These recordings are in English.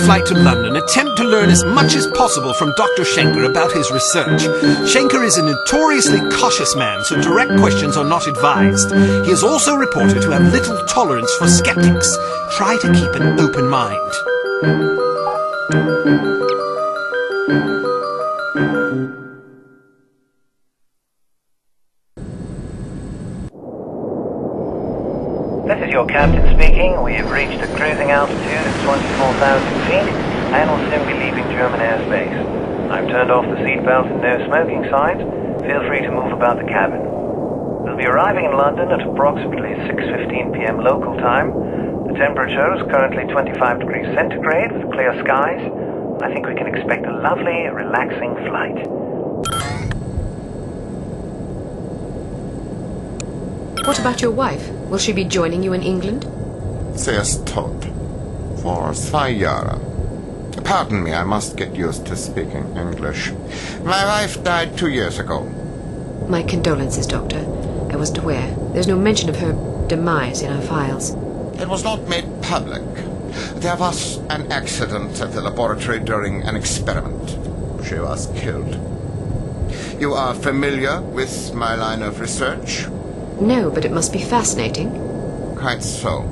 flight to London, attempt to learn as much as possible from Dr. Schenker about his research. Schenker is a notoriously cautious man, so direct questions are not advised. He is also reported to have little tolerance for skeptics. Try to keep an open mind. This is your captain speaking. We have reached a cruising altitude of 24,000 feet and will soon be leaving German airspace. I've turned off the seatbelt and no smoking signs. Feel free to move about the cabin. We'll be arriving in London at approximately 6:15 p.m. local time. The temperature is currently 25 degrees centigrade with clear skies. I think we can expect a lovely, relaxing flight. What about your wife? Will she be joining you in England? Sie ist tot. For 2 Jahre. Pardon me, I must get used to speaking English. My wife died 2 years ago. My condolences, Doctor. I wasn't aware. There's no mention of her demise in our files. It was not made public. There was an accident at the laboratory during an experiment. She was killed. You are familiar with my line of research? No, but it must be fascinating. Quite so.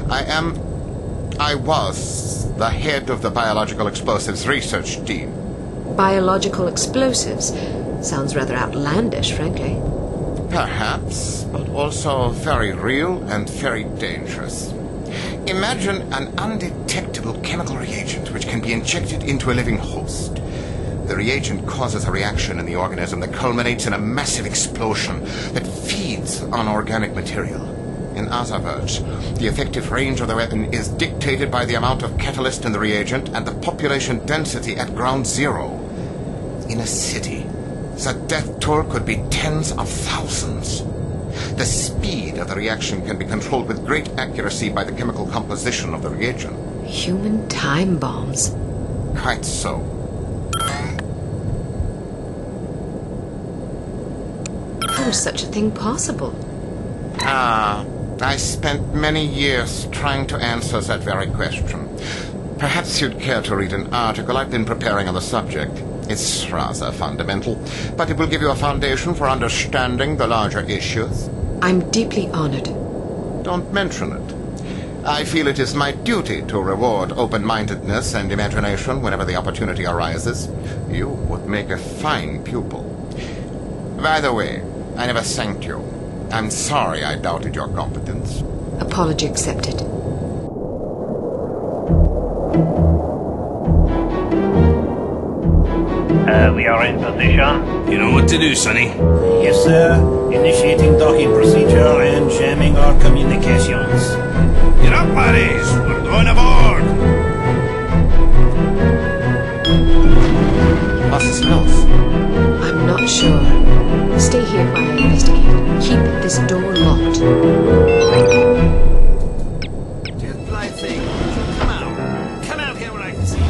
I was the head of the Biological Explosives Research Team. Biological explosives? Sounds rather outlandish, frankly. Perhaps, but also very real and very dangerous. Imagine an undetectable chemical reagent which can be injected into a living host. The reagent causes a reaction in the organism that culminates in a massive explosion that feeds on organic material. In other words, the effective range of the weapon is dictated by the amount of catalyst in the reagent and the population density at ground zero. In a city, the death toll could be tens of thousands. The speed of the reaction can be controlled with great accuracy by the chemical composition of the reagent. Human time bombs. Quite so. How is such a thing possible? I spent many years trying to answer that very question. Perhaps you'd care to read an article I've been preparing on the subject. It's rather fundamental, but it will give you a foundation for understanding the larger issues. I'm deeply honored. Don't mention it. I feel it is my duty to reward open-mindedness and imagination whenever the opportunity arises. You would make a fine pupil. By the way, I never thanked you. I'm sorry I doubted your competence. Apology accepted. We are in position. You know what to do, Sonny. Yes, sir. Initiating docking procedure and jamming our communications. Get up, buddies. We're going aboard. Was ist los? I'm not sure. Stay here while I investigate. Keep this door locked. Just flight thing. Come out. Come out here where I can see you.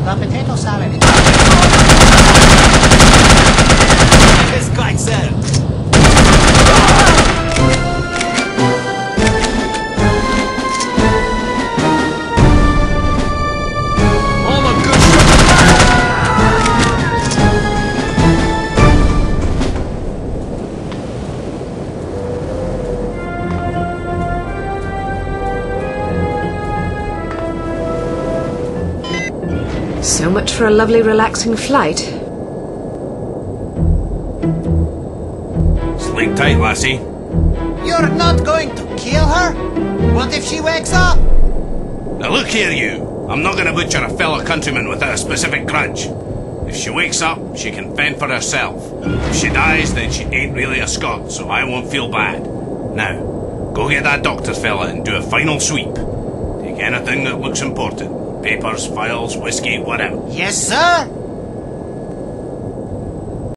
The potato salad. It's quite sad. So much much for a lovely, relaxing flight. Sleep tight, lassie. You're not going to kill her? What if she wakes up? Now look here, you. I'm not going to butcher a fellow countryman without a specific grudge. If she wakes up, she can fend for herself. If she dies, then she ain't really a Scot, so I won't feel bad. Now, go get that doctor fella and do a final sweep. Take anything that looks important. Papers, files, whiskey, whatever. Yes, sir.